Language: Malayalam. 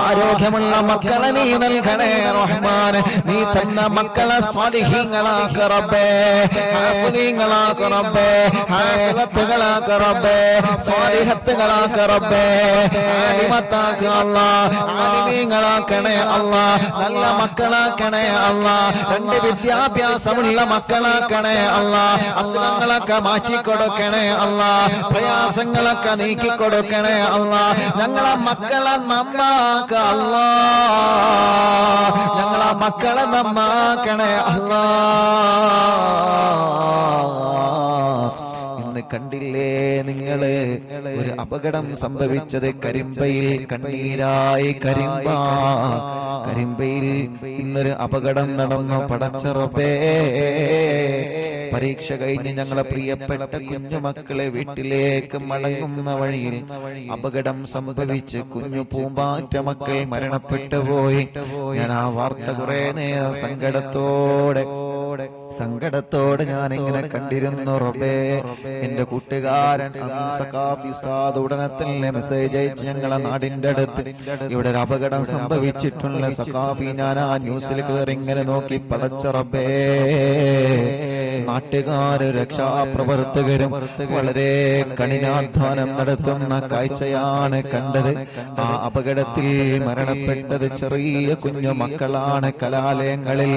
ആരോഗ്യമുള്ള മക്കളെ നീ നൽകണേ റഹ്മാനെ. നീ തന്ന മക്കളെ സ്വാലിഹീങ്ങളാക്ക് റബ്ബേ, ഹാഫിളീങ്ങളാക്ക് റബ്ബേ, ഹാഫിളത്തുകളാക്ക് റബ്ബേ, സ്വാലിഹത്തുകളാക്ക് റബ്ബേ, ആലിമത്താക്ക് അല്ലാഹ്, ആലിമീങ്ങളാക്കണേ അല്ലാഹ്, നല്ല മക്കളാക്കണേ അല്ലാഹ്, രണ്ട് വിദ്യാഭ്യാസമുള്ള മക്കളാക്കണേ അല്ലാഹ്, അസുഖങ്ങളൊക്കെ മാറ്റിക്കൊടുക്കണേ അല്ലാഹ്, പ്രയാസങ്ങളൊക്കെ നീക്കിക്കൊടുക്കണേ അല്ലാഹ്. ഞങ്ങളെ മക്കളെ നന്നാക്ക അല്ലാഹ്, ഞങ്ങളെ മക്കളെ നന്നാക്കണേ അല്ലാഹ്. ഇന്ന് കണ്ടില്ലേ നിങ്ങള് ഒരു അപകടം സംഭവിച്ചത് കരിമ്പയിൽ, കണ്ണീരായി കരിമ്പയിൽ ഇന്നൊരു അപകടം നടന്നു. പടച്ച റബ്ബേ, പരീക്ഷ കഴിഞ്ഞ് ഞങ്ങളെ പ്രിയപ്പെട്ട കുഞ്ഞുമക്കളെ വീട്ടിലേക്ക് മടങ്ങുന്ന വഴിയിൽ അപകടം സംഭവിച്ച് കുഞ്ഞു പൂമ്പാറ്റ മക്കൾ മരണപ്പെട്ടു പോയി. ഞാൻ ആ വാർത്ത കുറെ നേരം സങ്കടത്തോടെ ഞാൻ ഇങ്ങനെ കണ്ടിരുന്നു റബ്ബേ. എന്റെ കൂട്ടുകാരൻ സഖാഫി ഉസ്താദ് ഉടനെ തന്നെ മെസ്സേജ് അയച്ച് ഞങ്ങളെ നാടിന്റെ അടുത്ത് ഇവിടെ ഒരു അപകടം സംഭവിച്ചിട്ടുള്ള സഖാഫി, ഞാൻ ആ ന്യൂസിൽ കയറി ഇങ്ങനെ നോക്കി. പടച്ച റബ്ബേ, നാട്ടുകാരും രക്ഷാപ്രവർത്തകരും വളരെ കഠിനാധ്വാനം നടത്തുന്ന കാഴ്ചയാണ് കണ്ടത്. ആ അപകടത്തിൽ മരണപ്പെട്ടത് ചെറിയ കുഞ്ഞു മക്കളാണ്. കലാലയങ്ങളിൽ